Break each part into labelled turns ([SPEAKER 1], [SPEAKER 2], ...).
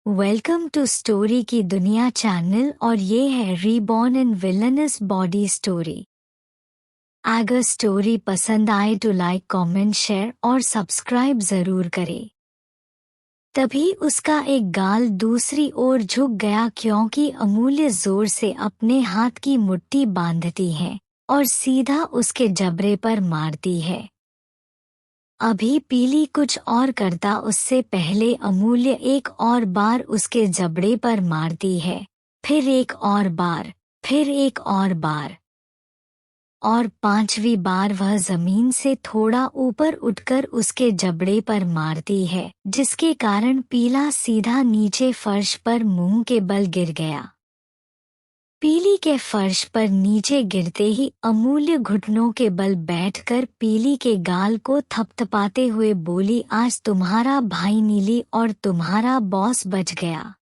[SPEAKER 1] Welcome to story की दुनिया channel और ये है रीबॉर्न इन विलनस बॉडी स्टोरी। अगर स्टोरी पसंद आए तो लाइक कमेंट शेयर और सब्सक्राइब ज़रूर करें। तभी उसका एक गाल दूसरी ओर झुक गया क्योंकि अमूल्य जोर से अपने हाथ की मुट्ठी बांधती है और सीधा उसके जबड़े पर मारती है। अभी पीली कुछ और करता उससे पहले अमूल्य एक और बार उसके जबड़े पर मारती है, फिर एक और बार, फिर एक और बार, और पांचवी बार वह जमीन से थोड़ा ऊपर उठकर उसके जबड़े पर मारती है, जिसके कारण पीला सीधा नीचे फर्श पर मुंह के बल गिर गया। पीली के फर्श पर नीचे गिरते ही अमूल्य घुटनों के बल बैठकर पीली के गाल को थपथपाते हुए बोली, आज तुम्हारा भाई नीली और तुम्हारा बॉस बच गया,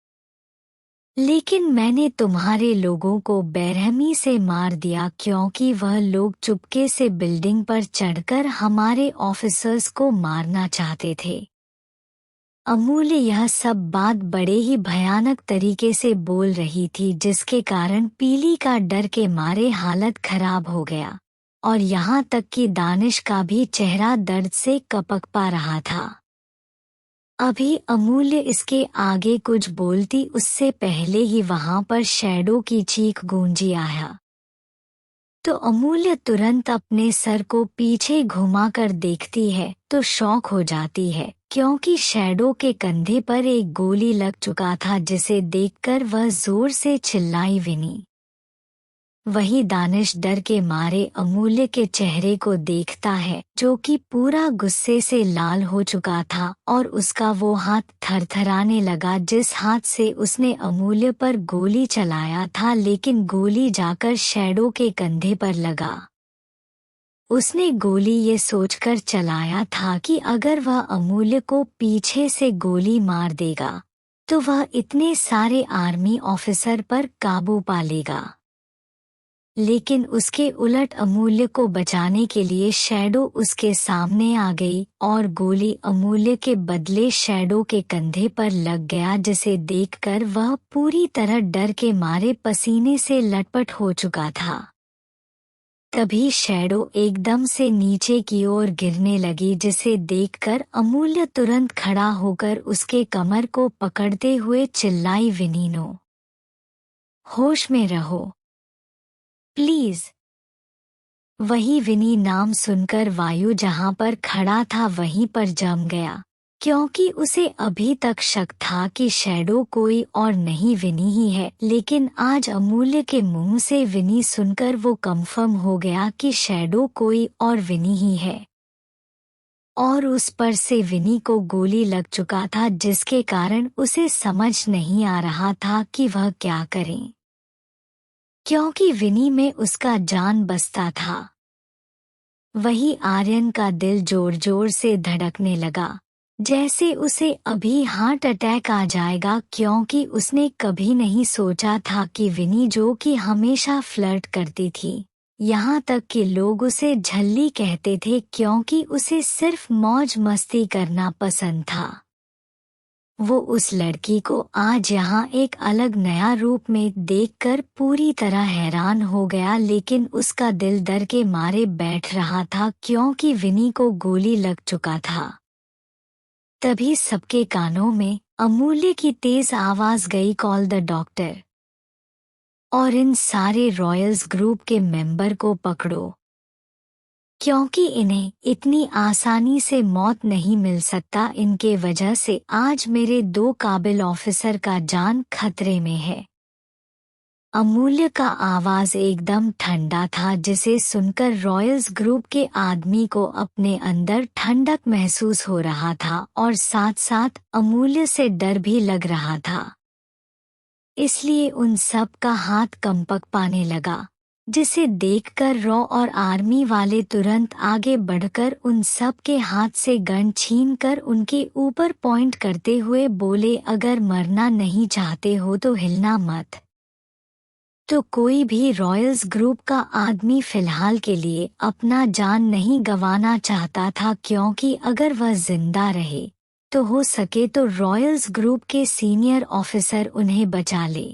[SPEAKER 1] लेकिन मैंने तुम्हारे लोगों को बेरहमी से मार दिया क्योंकि वह लोग चुपके से बिल्डिंग पर चढ़कर हमारे ऑफिसर्स को मारना चाहते थे। अमूल्य यह सब बात बड़े ही भयानक तरीके से बोल रही थी, जिसके कारण पीली का डर के मारे हालत खराब हो गया और यहाँ तक कि दानिश का भी चेहरा दर्द से कपक पा रहा था। अभी अमूल्य इसके आगे कुछ बोलती उससे पहले ही वहां पर शैडो की चीख गूंजी आया। तो अमूल्य तुरंत अपने सर को पीछे घुमाकर देखती है तो शॉक हो जाती है क्योंकि शैडो के कंधे पर एक गोली लग चुका था, जिसे देखकर वह जोर से चिल्लाई, विनी। वही दानिश डर के मारे अमूल्य के चेहरे को देखता है जो कि पूरा गुस्से से लाल हो चुका था और उसका वो हाथ थरथराने लगा जिस हाथ से उसने अमूल्य पर गोली चलाया था, लेकिन गोली जाकर शैडो के कंधे पर लगा। उसने गोली ये सोचकर चलाया था कि अगर वह अमूल्य को पीछे से गोली मार देगा तो वह इतने सारे आर्मी ऑफिसर पर काबू पा लेगा, लेकिन उसके उलट अमूल्य को बचाने के लिए शैडो उसके सामने आ गई और गोली अमूल्य के बदले शैडो के कंधे पर लग गया, जिसे देखकर वह पूरी तरह डर के मारे पसीने से लटपट हो चुका था। तभी शैडो एकदम से नीचे की ओर गिरने लगी, जिसे देखकर अमूल्य तुरंत खड़ा होकर उसके कमर को पकड़ते हुए चिल्लाई, विनीनो, होश में रहो प्लीज। वही विनी नाम सुनकर वायु जहां पर खड़ा था वहीं पर जम गया क्योंकि उसे अभी तक शक था कि शैडो कोई और नहीं विनी ही है, लेकिन आज अमूल्य के मुंह से विनी सुनकर वो कंफर्म हो गया कि शैडो कोई और विनी ही है। और उस पर से विनी को गोली लग चुका था, जिसके कारण उसे समझ नहीं आ रहा था कि वह क्या करे, क्योंकि विनी में उसका जान बसता था। वही आर्यन का दिल जोर जोर से धड़कने लगा, जैसे उसे अभी हार्ट अटैक आ जाएगा, क्योंकि उसने कभी नहीं सोचा था कि विनी, जो कि हमेशा फ्लर्ट करती थी, यहाँ तक कि लोग उसे झल्ली कहते थे क्योंकि उसे सिर्फ मौज मस्ती करना पसंद था, वो उस लड़की को आज यहाँ एक अलग नया रूप में देखकर पूरी तरह हैरान हो गया, लेकिन उसका दिल डर के मारे बैठ रहा था क्योंकि विनी को गोली लग चुका था। तभी सबके कानों में अमूल्य की तेज आवाज गई, कॉल द डॉक्टर, और इन सारे रॉयल्स ग्रुप के मेंबर को पकड़ो, क्योंकि इन्हें इतनी आसानी से मौत नहीं मिल सकता। इनके वजह से आज मेरे 2 काबिल ऑफिसर का जान खतरे में है। अमूल्य का आवाज एकदम ठंडा था, जिसे सुनकर रॉयल्स ग्रुप के आदमी को अपने अंदर ठंडक महसूस हो रहा था और साथ साथ अमूल्य से डर भी लग रहा था। इसलिए उन सब का हाथ कंपक पाने लगा, जिसे देखकर रॉ और आर्मी वाले तुरंत आगे बढ़कर उन सब के हाथ से गन छीनकर उनके ऊपर पॉइंट करते हुए बोले, अगर मरना नहीं चाहते हो तो हिलना मत। तो कोई भी रॉयल्स ग्रुप का आदमी फिलहाल के लिए अपना जान नहीं गंवाना चाहता था, क्योंकि अगर वह जिंदा रहे तो हो सके तो रॉयल्स ग्रुप के सीनियर ऑफिसर उन्हें बचा ले,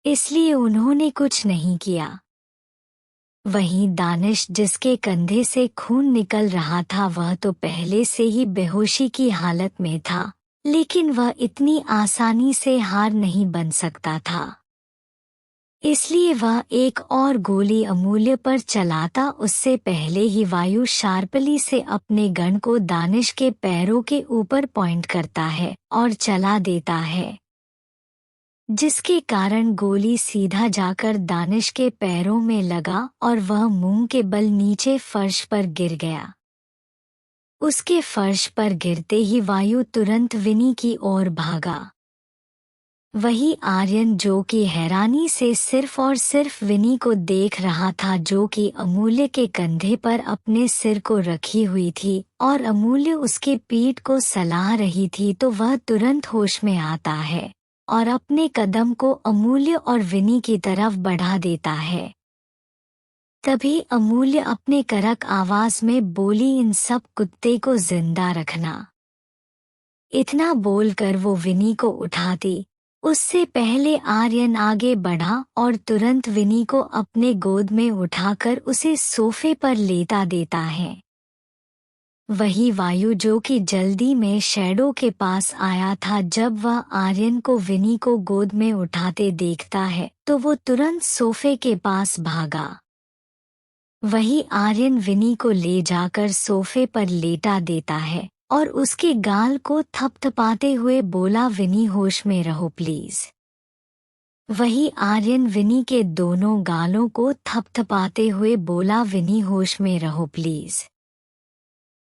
[SPEAKER 1] इसलिए उन्होंने कुछ नहीं किया। वहीं दानिश, जिसके कंधे से खून निकल रहा था, वह तो पहले से ही बेहोशी की हालत में था, लेकिन वह इतनी आसानी से हार नहीं बन सकता था। इसलिए वह एक और गोली अमूल्य पर चलाता उससे पहले ही वायु शार्पली से अपने गन को दानिश के पैरों के ऊपर पॉइंट करता है और चला देता है, जिसके कारण गोली सीधा जाकर दानिश के पैरों में लगा और वह मुंह के बल नीचे फर्श पर गिर गया। उसके फर्श पर गिरते ही वायु तुरंत विनी की ओर भागा। वही आर्यन, जो कि हैरानी से सिर्फ और सिर्फ विनी को देख रहा था, जो कि अमूल्य के कंधे पर अपने सिर को रखी हुई थी और अमूल्य उसके पीठ को सलाह रही थी, तो वह तुरंत होश में आता है और अपने कदम को अमूल्य और विनी की तरफ बढ़ा देता है। तभी अमूल्य अपने कड़क आवाज में बोली, इन सब कुत्ते को जिंदा रखना। इतना बोलकर वो विनी को उठाती, उससे पहले आर्यन आगे बढ़ा और तुरंत विनी को अपने गोद में उठाकर उसे सोफे पर लेटा देता है। वही वायु, जो कि जल्दी में शैडो के पास आया था, जब वह आर्यन को विनी को गोद में उठाते देखता है तो वो तुरंत सोफे के पास भागा। वही आर्यन विनी को ले जाकर सोफे पर लेटा देता है और उसके गाल को थपथपाते हुए बोला, विनी होश में रहो प्लीज। वही आर्यन विनी के दोनों गालों को थपथपाते हुए बोला, विनी होश में रहो प्लीज।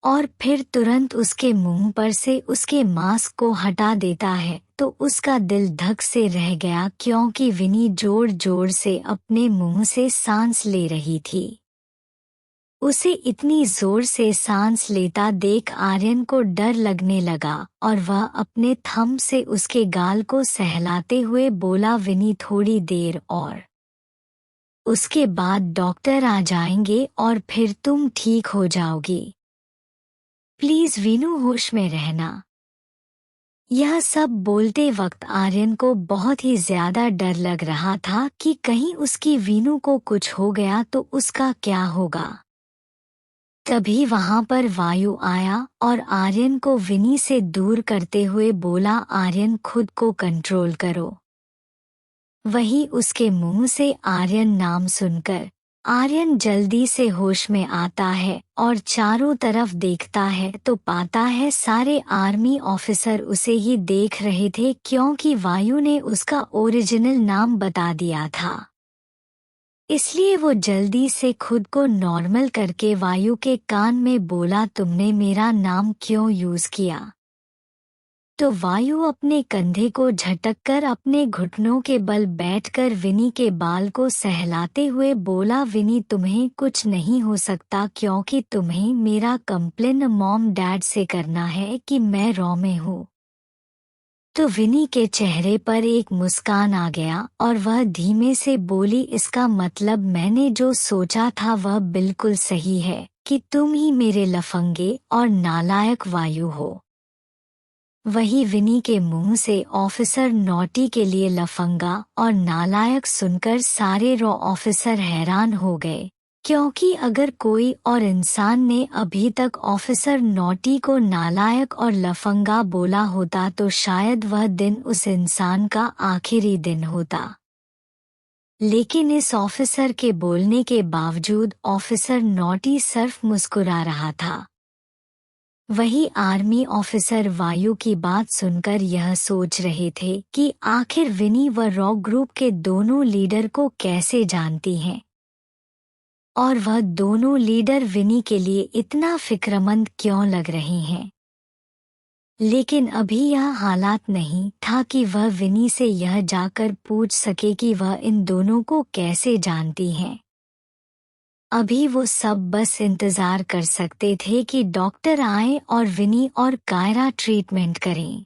[SPEAKER 1] और फिर तुरंत उसके मुंह पर से उसके मास्क को हटा देता है, तो उसका दिल धक से रह गया, क्योंकि विनी जोर जोर से अपने मुंह से सांस ले रही थी। उसे इतनी जोर से सांस लेता देख आर्यन को डर लगने लगा और वह अपने थंब से उसके गाल को सहलाते हुए बोला, विनी थोड़ी देर और, उसके बाद डॉक्टर आ जाएंगे और फिर तुम ठीक हो जाओगी। प्लीज वीनू, होश में रहना। यह सब बोलते वक्त आर्यन को बहुत ही ज्यादा डर लग रहा था कि कहीं उसकी वीनू को कुछ हो गया तो उसका क्या होगा। तभी वहां पर वायु आया और आर्यन को विनी से दूर करते हुए बोला, आर्यन खुद को कंट्रोल करो। वही उसके मुंह से आर्यन नाम सुनकर आर्यन जल्दी से होश में आता है और चारों तरफ देखता है तो पाता है सारे आर्मी ऑफिसर उसे ही देख रहे थे, क्योंकि वायु ने उसका ओरिजिनल नाम बता दिया था। इसलिए वो जल्दी से खुद को नॉर्मल करके वायु के कान में बोला, तुमने मेरा नाम क्यों यूज किया। तो वायु अपने कंधे को झटककर अपने घुटनों के बल बैठकर विनी के बाल को सहलाते हुए बोला, विनी तुम्हें कुछ नहीं हो सकता, क्योंकि तुम्हें मेरा कंप्लेन मॉम डैड से करना है कि मैं रॉ में हूँ। तो विनी के चेहरे पर एक मुस्कान आ गया और वह धीमे से बोली, इसका मतलब मैंने जो सोचा था वह बिल्कुल सही है कि तुम ही मेरे लफंगे और नालायक वायु हो। वही विनी के मुंह से ऑफिसर नॉटी के लिए लफंगा और नालायक सुनकर सारे रॉ ऑफिसर हैरान हो गए, क्योंकि अगर कोई और इंसान ने अभी तक ऑफिसर नॉटी को नालायक और लफंगा बोला होता तो शायद वह दिन उस इंसान का आखिरी दिन होता। लेकिन इस ऑफिसर के बोलने के बावजूद ऑफिसर नॉटी सिर्फ मुस्कुरा रहा था। वही आर्मी ऑफिसर वायु की बात सुनकर यह सोच रहे थे कि आखिर विनी व रॉ ग्रुप के दोनों लीडर को कैसे जानती हैं, और वह दोनों लीडर विनी के लिए इतना फिक्रमंद क्यों लग रहे हैं। लेकिन अभी यह हालात नहीं था कि वह विनी से यह जाकर पूछ सके कि वह इन दोनों को कैसे जानती हैं। अभी वो सब बस इंतजार कर सकते थे कि डॉक्टर आए और विनी और कायरा ट्रीटमेंट करें।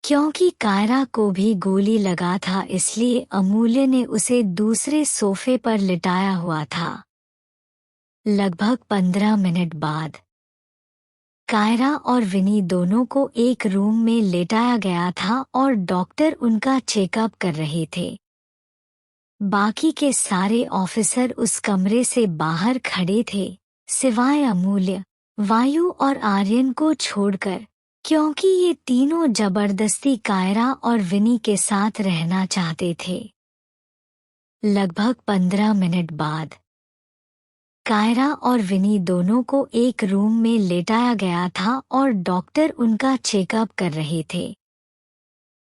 [SPEAKER 1] क्योंकि कायरा को भी गोली लगा था, इसलिए अमूल्य ने उसे दूसरे सोफे पर लिटाया हुआ था। लगभग 15 मिनट बाद कायरा और विनी दोनों को एक रूम में लेटाया गया था और डॉक्टर उनका चेकअप कर रहे थे। बाकी के सारे ऑफिसर उस कमरे से बाहर खड़े थे, सिवाय अमूल्य, वायु और आर्यन को छोड़कर, क्योंकि ये तीनों जबरदस्ती कायरा और विनी के साथ रहना चाहते थे। लगभग 15 मिनट बाद कायरा और विनी दोनों को एक रूम में लेटाया गया था और डॉक्टर उनका चेकअप कर रहे थे।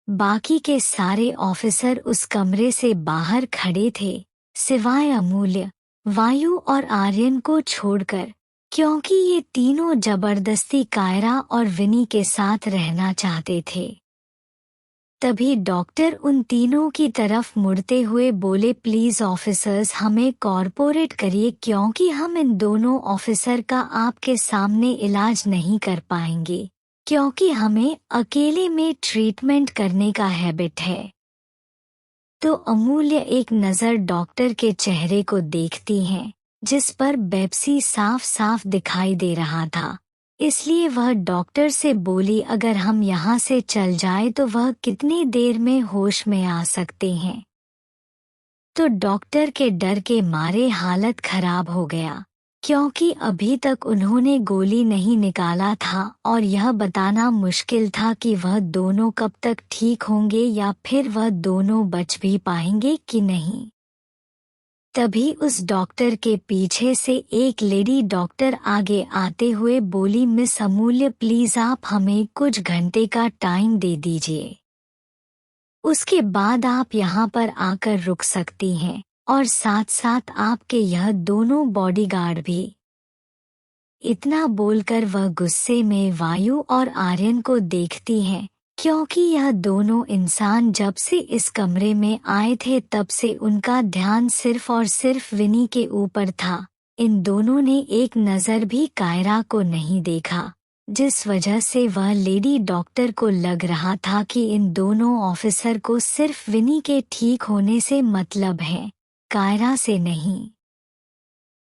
[SPEAKER 1] बाकी के सारे ऑफिसर उस कमरे से बाहर खड़े थे, सिवाय अमूल्य, वायु और आर्यन को छोड़कर, क्योंकि ये तीनों जबरदस्ती कायरा और विनी के साथ रहना चाहते थे। तभी डॉक्टर उन तीनों की तरफ मुड़ते हुए बोले, प्लीज ऑफिसर्स, हमें कॉर्पोरेट करिए क्योंकि हम इन दोनों ऑफिसर का आपके सामने इलाज नहीं कर पाएंगे, क्योंकि हमें अकेले में ट्रीटमेंट करने का हैबिट है। तो अमूल्य एक नज़र डॉक्टर के चेहरे को देखती हैं, जिस पर बेप्सी साफ साफ दिखाई दे रहा था। इसलिए वह डॉक्टर से बोली, अगर हम यहाँ से चल जाए तो वह कितनी देर में होश में आ सकते हैं। तो डॉक्टर के डर के मारे हालत खराब हो गया, क्योंकि अभी तक उन्होंने गोली नहीं निकाला था और यह बताना मुश्किल था कि वह दोनों कब तक ठीक होंगे या फिर वह दोनों बच भी पाएंगे कि नहीं। तभी उस डॉक्टर के पीछे से एक लेडी डॉक्टर आगे आते हुए बोली, मिस अमूल्य, प्लीज आप हमें कुछ घंटे का टाइम दे दीजिए, उसके बाद आप यहाँ पर आकर रुक सकती हैं, और साथ साथ आपके यह दोनों बॉडीगार्ड भी। इतना बोलकर वह गुस्से में वायु और आर्यन को देखती हैं, क्योंकि यह दोनों इंसान जब से इस कमरे में आए थे तब से उनका ध्यान सिर्फ और सिर्फ विनी के ऊपर था। इन दोनों ने एक नज़र भी कायरा को नहीं देखा, जिस वजह से वह लेडी डॉक्टर को लग रहा था कि इन दोनों ऑफिसर को सिर्फ विनी के ठीक होने से मतलब है, कायरा से नहीं।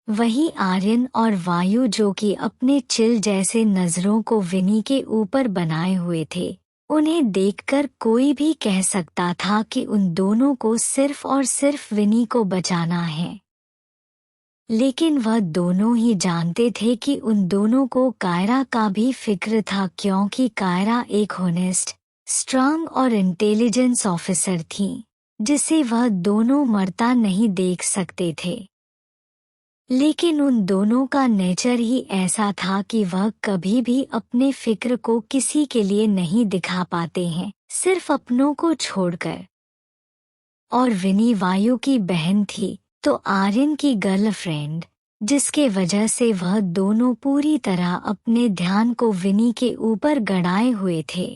[SPEAKER 1] वही आर्यन और वायु, जो कि अपने चिल जैसे नज़रों को विनी के ऊपर बनाए हुए थे, उन्हें देखकर कोई भी कह सकता था कि उन दोनों को सिर्फ और सिर्फ विनी को बचाना है। लेकिन वह दोनों ही जानते थे कि उन दोनों को कायरा का भी फिक्र था, क्योंकि कायरा एक होनेस्ट, स्ट्रांग और इंटेलिजेंस ऑफिसर थी, जिसे वह दोनों मरता नहीं देख सकते थे। लेकिन उन दोनों का नेचर ही ऐसा था कि वह कभी भी अपने फिक्र को किसी के लिए नहीं दिखा पाते हैं, सिर्फ अपनों को छोड़कर। और विनी वायु की बहन थी, तो आर्यन की गर्लफ्रेंड, जिसके वजह से वह दोनों पूरी तरह अपने ध्यान को विनी के ऊपर गड़ाए हुए थे।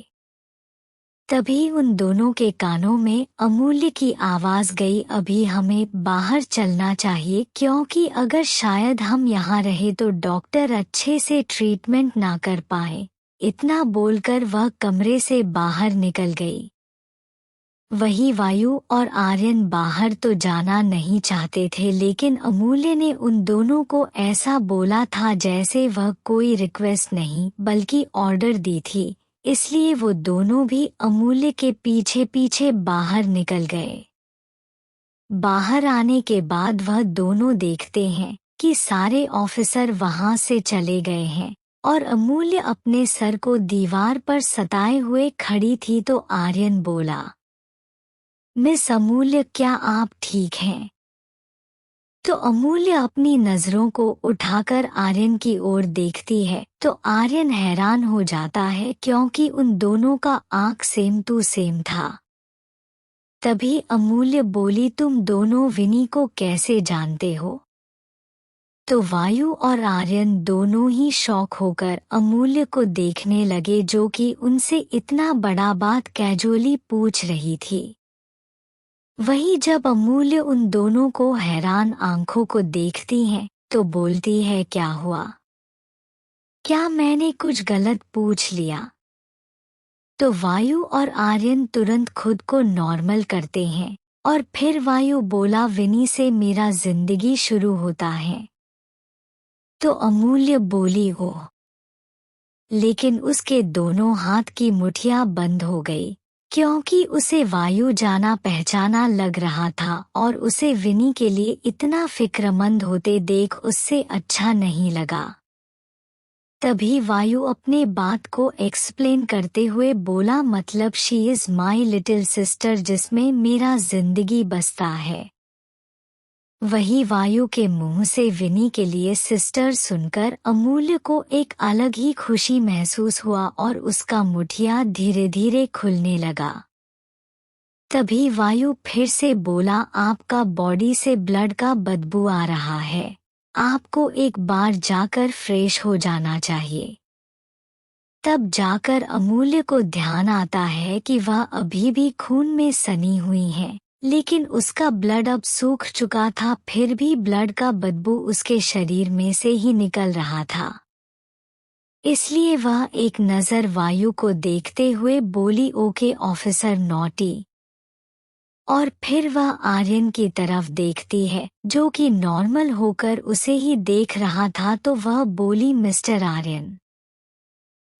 [SPEAKER 1] तभी उन दोनों के कानों में अमूल्य की आवाज़ गई, अभी हमें बाहर चलना चाहिए, क्योंकि अगर शायद हम यहाँ रहे तो डॉक्टर अच्छे से ट्रीटमेंट ना कर पाए। इतना बोलकर वह कमरे से बाहर निकल गई। वही वायु और आर्यन बाहर तो जाना नहीं चाहते थे, लेकिन अमूल्य ने उन दोनों को ऐसा बोला था जैसे वह कोई रिक्वेस्ट नहीं बल्कि ऑर्डर दी थी, इसलिए वो दोनों भी अमूल्य के पीछे पीछे बाहर निकल गए। बाहर आने के बाद वह दोनों देखते हैं कि सारे ऑफिसर वहां से चले गए हैं और अमूल्य अपने सर को दीवार पर सताए हुए खड़ी थी। तो आर्यन बोला, मिस अमूल्य, क्या आप ठीक हैं? तो अमूल्य अपनी नज़रों को उठाकर आर्यन की ओर देखती है, तो आर्यन हैरान हो जाता है, क्योंकि उन दोनों का आंख सेम टू सेम था। तभी अमूल्य बोली, तुम दोनों विनी को कैसे जानते हो? तो वायु और आर्यन दोनों ही शॉक होकर अमूल्य को देखने लगे, जो कि उनसे इतना बड़ा बात कैजुअली पूछ रही थी। वही जब अमूल्य उन दोनों को हैरान आंखों को देखती हैं, तो बोलती है, क्या हुआ? क्या मैंने कुछ गलत पूछ लिया? तो वायु और आर्यन तुरंत खुद को नॉर्मल करते हैं और फिर वायु बोला, विनी से मेरा जिंदगी शुरू होता है। तो अमूल्य बोली, ओह। लेकिन उसके दोनों हाथ की मुठ्ठियां बंद हो गई, क्योंकि उसे वायु जाना पहचाना लग रहा था और उसे विनी के लिए इतना फिक्रमंद होते देख उससे अच्छा नहीं लगा। तभी वायु अपने बात को एक्सप्लेन करते हुए बोला, मतलब she is my little sister जिसमें मेरा जिंदगी बसता है। वही वायु के मुंह से विनी के लिए सिस्टर सुनकर अमूल्य को एक अलग ही खुशी महसूस हुआ और उसका मुठिया धीरे धीरे खुलने लगा। तभी वायु फिर से बोला, आपका बॉडी से ब्लड का बदबू आ रहा है, आपको एक बार जाकर फ्रेश हो जाना चाहिए। तब जाकर अमूल्य को ध्यान आता है कि वह अभी भी खून में सनी हुई है, लेकिन उसका ब्लड अब सूख चुका था, फिर भी ब्लड का बदबू उसके शरीर में से ही निकल रहा था। इसलिए वह एक नज़र वायु को देखते हुए बोली, ओके ऑफिसर नॉटी। और फिर वह आर्यन की तरफ देखती है, जो कि नॉर्मल होकर उसे ही देख रहा था, तो वह बोली, मिस्टर आर्यन।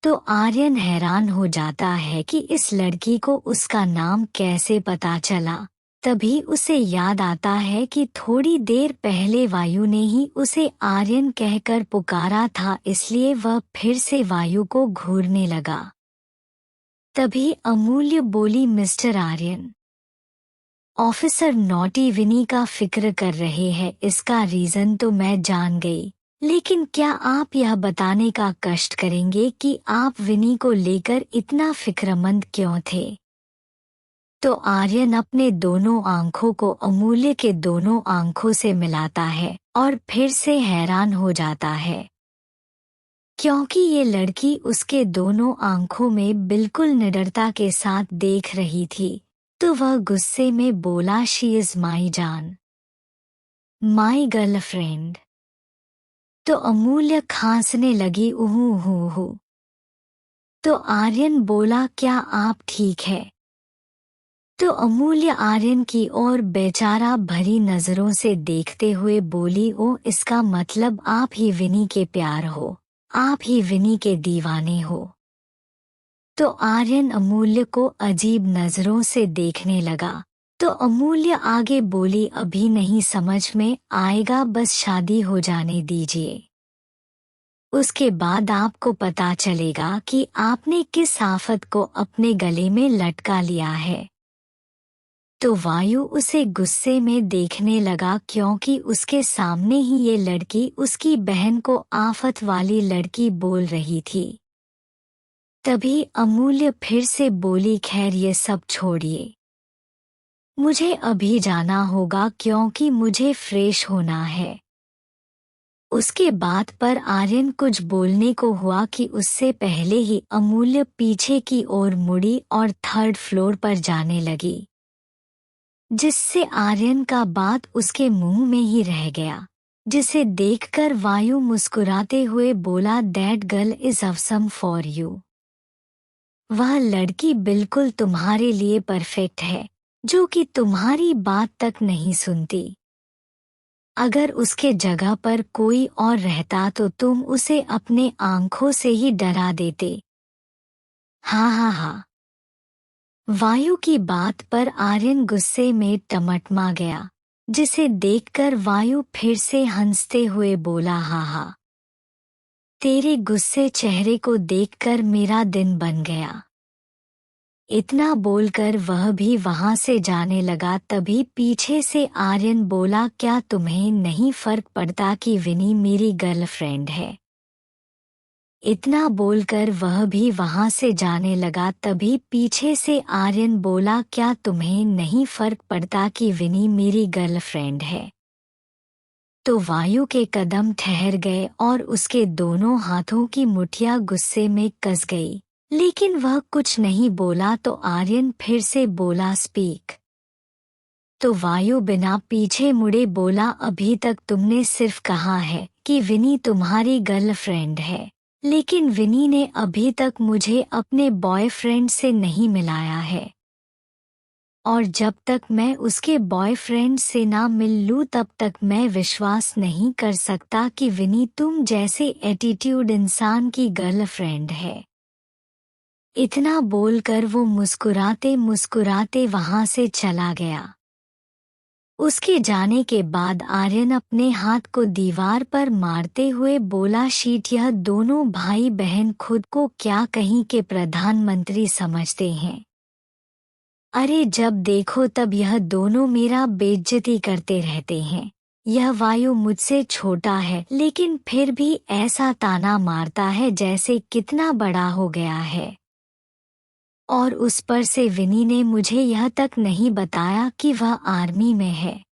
[SPEAKER 1] तो आर्यन हैरान हो जाता है कि इस लड़की को उसका नाम कैसे पता चला। तभी उसे याद आता है कि थोड़ी देर पहले वायु ने ही उसे आर्यन कहकर पुकारा था, इसलिए वह फिर से वायु को घूरने लगा। तभी अमूल्य बोली, मिस्टर आर्यन, ऑफिसर नॉटी विनी का फिक्र कर रहे हैं, इसका रीजन तो मैं जान गई, लेकिन क्या आप यह बताने का कष्ट करेंगे कि आप विनी को लेकर इतना फिक्रमंद क्यों थे? तो आर्यन अपने दोनों आंखों को अमूल्य के दोनों आंखों से मिलाता है और फिर से हैरान हो जाता है, क्योंकि ये लड़की उसके दोनों आंखों में बिल्कुल निडरता के साथ देख रही थी। तो वह गुस्से में बोला, शी इज माई जान, माई गर्लफ्रेंड। तो अमूल्य खांसने लगी, उहू हू हू। तो आर्यन बोला, क्या आप ठीक है? तो अमूल्य आर्यन की ओर बेचारा भरी नजरों से देखते हुए बोली, ओ इसका मतलब आप ही विनी के प्यार हो, आप ही विनी के दीवाने हो। तो आर्यन अमूल्य को अजीब नजरों से देखने लगा। तो अमूल्य आगे बोली, अभी नहीं समझ में आएगा, बस शादी हो जाने दीजिए, उसके बाद आपको पता चलेगा कि आपने किस आफत को अपने गले में लटका लिया है। तो वायु उसे गुस्से में देखने लगा, क्योंकि उसके सामने ही ये लड़की उसकी बहन को आफत वाली लड़की बोल रही थी। तभी अमूल्य फिर से बोली, खैर ये सब छोड़िए, मुझे अभी जाना होगा क्योंकि मुझे फ्रेश होना है। उसके बात पर आर्यन कुछ बोलने को हुआ कि उससे पहले ही अमूल्य पीछे की ओर मुड़ी और थर्ड फ्लोर पर जाने लगी, जिससे आर्यन का बात उसके मुंह में ही रह गया, जिसे देखकर वायु मुस्कुराते हुए बोला, that girl is awesome for you. वह लड़की बिल्कुल तुम्हारे लिए परफेक्ट है, जो कि तुम्हारी बात तक नहीं सुनती। अगर उसके जगह पर कोई और रहता तो तुम उसे अपने आंखों से ही डरा देते। हाँ हाँ हाँ। वायु की बात पर आर्यन गुस्से में टमटमा गया, जिसे देखकर वायु फिर से हंसते हुए बोला, हाँ हाँ, तेरे गुस्से चेहरे को देखकर मेरा दिन बन गया। इतना बोलकर वह भी वहां से जाने लगा। तभी पीछे से आर्यन बोला, क्या तुम्हें नहीं फर्क पड़ता कि विनी मेरी गर्लफ्रेंड है? इतना बोलकर वह भी वहां से जाने लगा। तभी पीछे से आर्यन बोला, क्या तुम्हें नहीं फर्क पड़ता कि विनी मेरी गर्लफ्रेंड है? तो वायु के कदम ठहर गए और उसके दोनों हाथों की मुठ्ठियां गुस्से में कस गई, लेकिन वह कुछ नहीं बोला। तो आर्यन फिर से बोला, स्पीक। तो वायु बिना पीछे मुड़े बोला, अभी तक तुमने सिर्फ कहा है कि विनी तुम्हारी गर्लफ्रेंड है, लेकिन विनी ने अभी तक मुझे अपने बॉयफ्रेंड से नहीं मिलाया है। और जब तक मैं उसके बॉयफ्रेंड से ना मिल लूँ तब तक मैं विश्वास नहीं कर सकता कि विनी तुम जैसे एटीट्यूड इंसान की गर्लफ्रेंड है। इतना बोलकर वो मुस्कुराते मुस्कुराते वहां से चला गया। उसके जाने के बाद आर्यन अपने हाथ को दीवार पर मारते हुए बोला, शीट, यह दोनों भाई बहन खुद को क्या कहीं के प्रधानमंत्री समझते हैं। अरे जब देखो तब यह दोनों मेरा बेइज्जती करते रहते हैं। यह वायु मुझसे छोटा है लेकिन फिर भी ऐसा ताना मारता है जैसे कितना बड़ा हो गया है। और उस पर से विनी ने मुझे यह तक नहीं बताया कि वह आर्मी में है।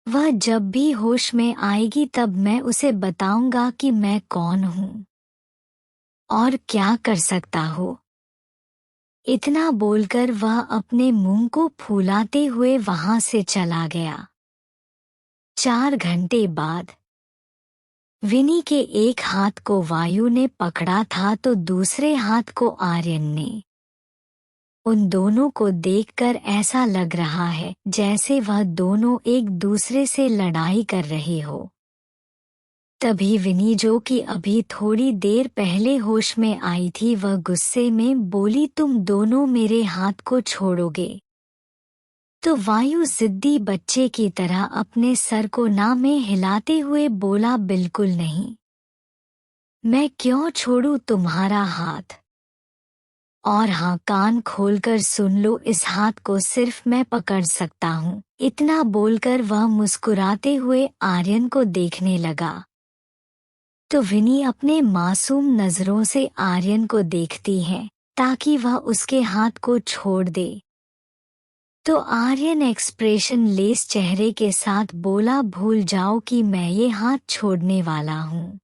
[SPEAKER 1] वह जब भी होश में आएगी तब मैं उसे बताऊंगा कि मैं कौन हूँ और क्या कर सकता हूँ। इतना बोलकर वह अपने मुंह को फुलाते हुए वहां से चला गया। 4 घंटे बाद विनी के एक हाथ को वायु ने पकड़ा था तो दूसरे हाथ को आर्यन ने। उन दोनों को देखकर ऐसा लग रहा है जैसे वह दोनों एक दूसरे से लड़ाई कर रहे हो। तभी विनी, जो कि अभी थोड़ी देर पहले होश में आई थी, वह गुस्से में बोली, तुम दोनों मेरे हाथ को छोड़ोगे? तो वायु जिद्दी बच्चे की तरह अपने सर को ना में हिलाते हुए बोला, बिल्कुल नहीं। मैं क्यों छोड़ूं तुम्हारा हाथ? और हाँ, कान खोलकर सुन लो, इस हाथ को सिर्फ मैं पकड़ सकता हूँ। इतना बोलकर वह मुस्कुराते हुए आर्यन को देखने लगा। तो विनी अपने मासूम नजरों से आर्यन को देखती है ताकि वह उसके हाथ को छोड़ दे। तो आर्यन एक्सप्रेशन लेस चेहरे के साथ बोला, भूल जाओ कि मैं ये हाथ छोड़ने वाला हूँ।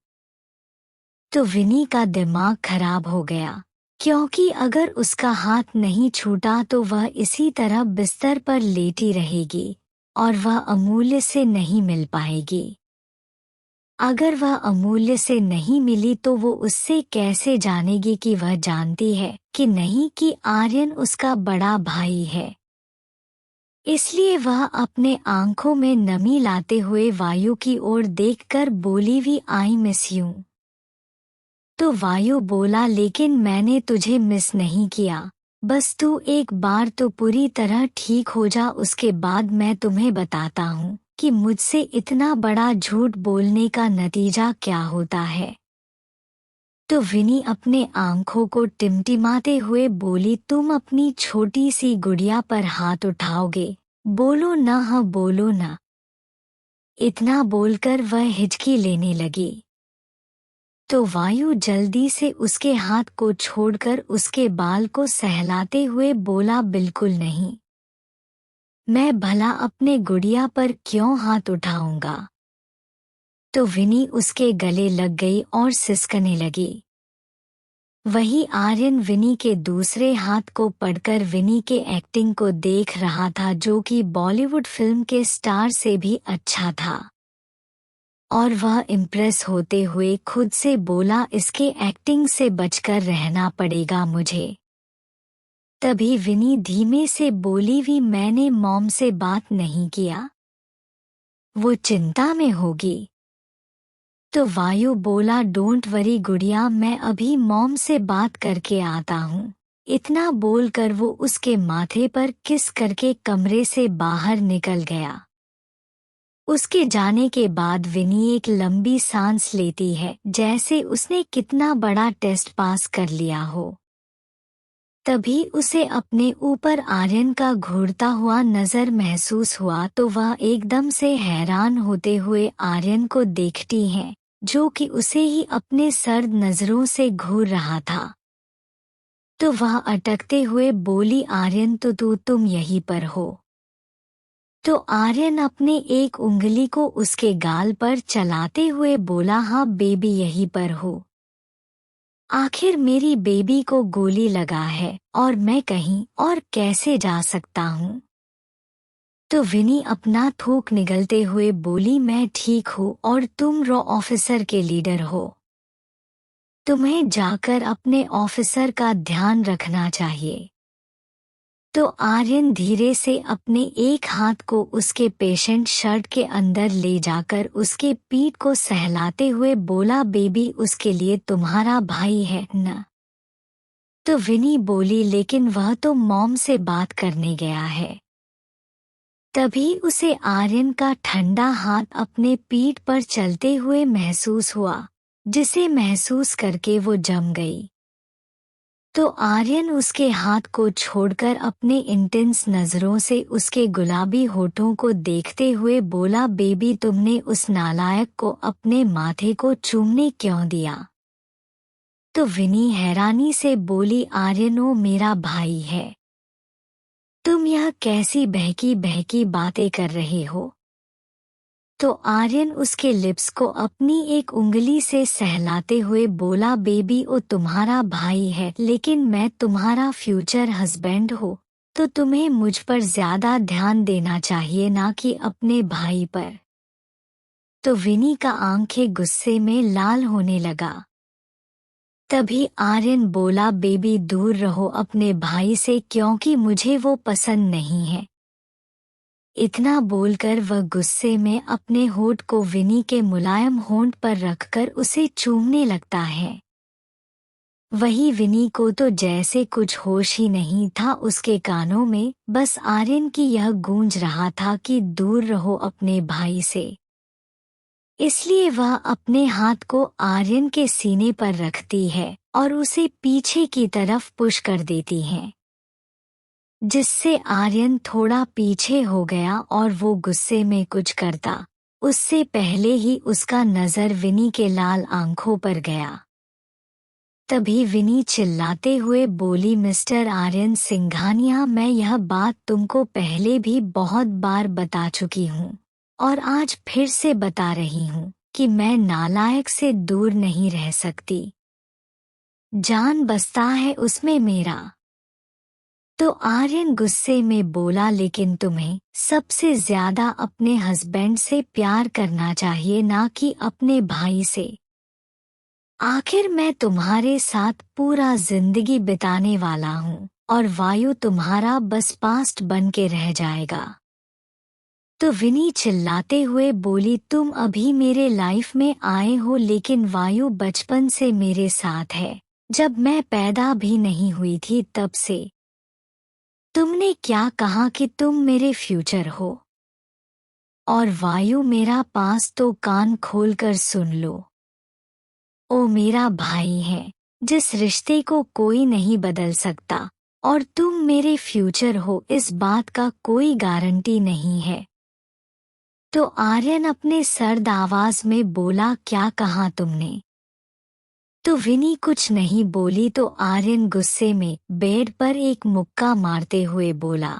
[SPEAKER 1] तो विनी का दिमाग खराब हो गया, क्योंकि अगर उसका हाथ नहीं छूटा तो वह इसी तरह बिस्तर पर लेटी रहेगी और वह अमूल्य से नहीं मिल पाएगी। अगर वह अमूल्य से नहीं मिली तो वो उससे कैसे जानेगी कि वह जानती है कि नहीं कि आर्यन उसका बड़ा भाई है। इसलिए वह अपने आंखों में नमी लाते हुए वायु की ओर देखकर बोली, वी आई मिस यू। तो वायु बोला, लेकिन मैंने तुझे मिस नहीं किया, बस तू एक बार तो पूरी तरह ठीक हो जा, उसके बाद मैं तुम्हें बताता हूँ कि मुझसे इतना बड़ा झूठ बोलने का नतीजा क्या होता है। तो विनी अपने आंखों को टिमटिमाते हुए बोली, तुम अपनी छोटी सी गुड़िया पर हाथ उठाओगे? बोलो ना, हाँ बोलो ना। इतना बोलकर वह हिचकी लेने लगी। तो वायु जल्दी से उसके हाथ को छोड़कर उसके बाल को सहलाते हुए बोला, बिल्कुल नहीं। मैं भला अपने गुड़िया पर क्यों हाथ उठाऊंगा? तो विनी उसके गले लग गई और सिसकने लगी। वही आर्यन विनी के दूसरे हाथ को पकड़कर विनी के एक्टिंग को देख रहा था, जो कि बॉलीवुड फिल्म के स्टार से भी अच्छा था। और वह इम्प्रेस होते हुए खुद से बोला, इसके एक्टिंग से बचकर रहना पड़ेगा मुझे। तभी विनी धीमे से बोली, भी मैंने मॉम से बात नहीं किया, वो चिंता में होगी। तो वायु बोला, डोंट वरी गुड़िया, मैं अभी मॉम से बात करके आता हूँ। इतना बोलकर वो उसके माथे पर किस करके कमरे से बाहर निकल गया। उसके जाने के बाद विनी एक लंबी सांस लेती है जैसे उसने कितना बड़ा टेस्ट पास कर लिया हो। तभी उसे अपने ऊपर आर्यन का घूरता हुआ नजर महसूस हुआ तो वह एकदम से हैरान होते हुए आर्यन को देखती है, जो कि उसे ही अपने सर्द नजरों से घूर रहा था। तो वह अटकते हुए बोली, आर्यन, तो तुम यहीं पर हो? तो आर्यन अपने एक उंगली को उसके गाल पर चलाते हुए बोला, हाँ बेबी, यहीं पर हो। आखिर मेरी बेबी को गोली लगा है और मैं कहीं और कैसे जा सकता हूँ? तो विनी अपना थूक निगलते हुए बोली, मैं ठीक हूँ और तुम रॉ ऑफिसर के लीडर हो। तुम्हें जाकर अपने ऑफिसर का ध्यान रखना चाहिए। तो आर्यन धीरे से अपने एक हाथ को उसके पेशेंट शर्ट के अंदर ले जाकर उसके पीठ को सहलाते हुए बोला, बेबी उसके लिए तुम्हारा भाई है न? तो विनी बोली, लेकिन वह तो मॉम से बात करने गया है। तभी उसे आर्यन का ठंडा हाथ अपने पीठ पर चलते हुए महसूस हुआ, जिसे महसूस करके वो जम गई। तो आर्यन उसके हाथ को छोड़कर अपने इंटेंस नजरों से उसके गुलाबी होठों को देखते हुए बोला, बेबी तुमने उस नालायक को अपने माथे को चूमने क्यों दिया? तो विनी हैरानी से बोली, आर्यन वो मेरा भाई है। तुम यह कैसी बहकी बहकी बातें कर रहे हो? तो आर्यन उसके लिप्स को अपनी एक उंगली से सहलाते हुए बोला, बेबी वो तुम्हारा भाई है, लेकिन मैं तुम्हारा फ्यूचर हस्बैंड हूँ, तो तुम्हें मुझ पर ज्यादा ध्यान देना चाहिए ना कि अपने भाई पर। तो विनी का आंखें गुस्से में लाल होने लगा। तभी आर्यन बोला, बेबी दूर रहो अपने भाई से, क्योंकि मुझे वो पसंद नहीं है। इतना बोलकर वह गुस्से में अपने होठ को विनी के मुलायम होंठ पर रखकर उसे चूमने लगता है। वही विनी को तो जैसे कुछ होश ही नहीं था, उसके कानों में बस आर्यन की यह गूंज रहा था कि दूर रहो अपने भाई से। इसलिए वह अपने हाथ को आर्यन के सीने पर रखती है और उसे पीछे की तरफ पुश कर देती है, जिससे आर्यन थोड़ा पीछे हो गया और वो गुस्से में कुछ करता उससे पहले ही उसका नजर विनी के लाल आंखों पर गया। तभी विनी चिल्लाते हुए बोली, मिस्टर आर्यन सिंघानिया, मैं यह बात तुमको पहले भी बहुत बार बता चुकी हूँ और आज फिर से बता रही हूँ कि मैं नालायक से दूर नहीं रह सकती। जान बसता है उसमें मेरा। तो आर्यन गुस्से में बोला, लेकिन तुम्हें सबसे ज्यादा अपने हस्बैंड से प्यार करना चाहिए ना कि अपने भाई से। आखिर मैं तुम्हारे साथ पूरा जिंदगी बिताने वाला हूँ और वायु तुम्हारा बस पास्ट बन के रह जाएगा। तो विनी चिल्लाते हुए बोली, तुम अभी मेरे लाइफ में आए हो, लेकिन वायु बचपन से मेरे साथ है, जब मैं पैदा भी नहीं हुई थी तब से। तुमने क्या कहा कि तुम मेरे फ्यूचर हो? और वायु मेरा पास, तो कान खोलकर सुन लो। ओ मेरा भाई है, जिस रिश्ते को कोई नहीं बदल सकता, और तुम मेरे फ्यूचर हो इस बात का कोई गारंटी नहीं है। तो आर्यन अपने सर्द आवाज में बोला, क्या कहा तुमने? तो विनी कुछ नहीं बोली। तो आर्यन गुस्से में बेड पर एक मुक्का मारते हुए बोला,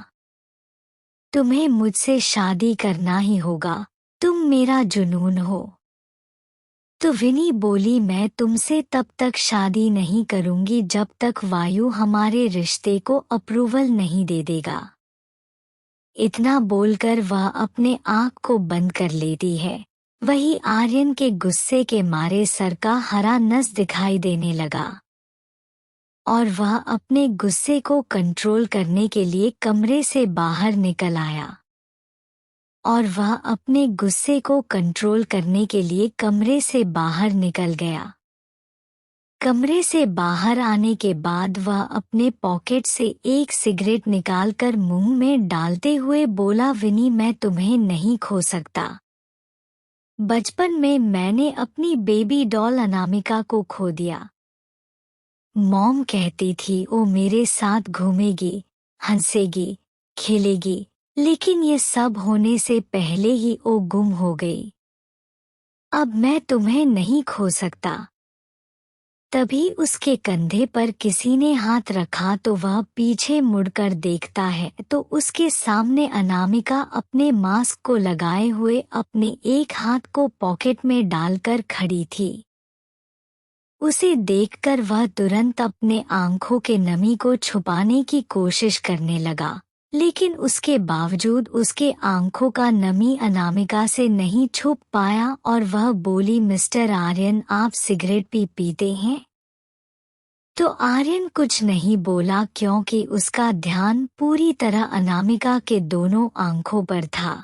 [SPEAKER 1] तुम्हें मुझसे शादी करना ही होगा, तुम मेरा जुनून हो। तो विनी बोली, मैं तुमसे तब तक शादी नहीं करूंगी जब तक वायु हमारे रिश्ते को अप्रूवल नहीं दे देगा। इतना बोलकर वह अपने आँख को बंद कर लेती है। वही आर्यन के गुस्से के मारे सर का हरा नस दिखाई देने लगा और वह अपने गुस्से को कंट्रोल करने के लिए कमरे से बाहर निकल आया। और वह अपने गुस्से को कंट्रोल करने के लिए कमरे से बाहर निकल गया। कमरे से बाहर आने के बाद वह अपने पॉकेट से एक सिगरेट निकालकर मुंह में डालते हुए बोला, विनी मैं तुम्हें नहीं खो सकता। बचपन में मैंने अपनी बेबी डॉल अनामिका को खो दिया। मॉम कहती थी वो मेरे साथ घूमेगी, हंसेगी, खेलेगी, लेकिन ये सब होने से पहले ही वो गुम हो गई। अब मैं तुम्हें नहीं खो सकता। तभी उसके कंधे पर किसी ने हाथ रखा तो वह पीछे मुड़कर देखता है तो उसके सामने अनामिका अपने मास्क को लगाए हुए अपने एक हाथ को पॉकेट में डालकर खड़ी थी। उसे देखकर वह तुरंत अपने आंखों के नमी को छुपाने की कोशिश करने लगा, लेकिन उसके बावजूद उसके आंखों का नमी अनामिका से नहीं छुप पाया और वह बोली, मिस्टर आर्यन आप सिगरेट भी पीते हैं? तो आर्यन कुछ नहीं बोला क्योंकि उसका ध्यान पूरी तरह अनामिका के दोनों आंखों पर था।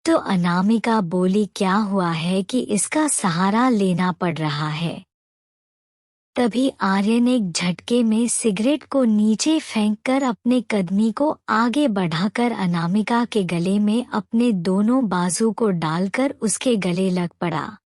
[SPEAKER 1] तो अनामिका बोली, क्या हुआ है कि इसका सहारा लेना पड़ रहा है? तभी आर्यन एक झटके में सिगरेट को नीचे फेंककर अपने कदमी को आगे बढ़ाकर अनामिका के गले में अपने दोनों बाजू को डालकर उसके गले लग पड़ा।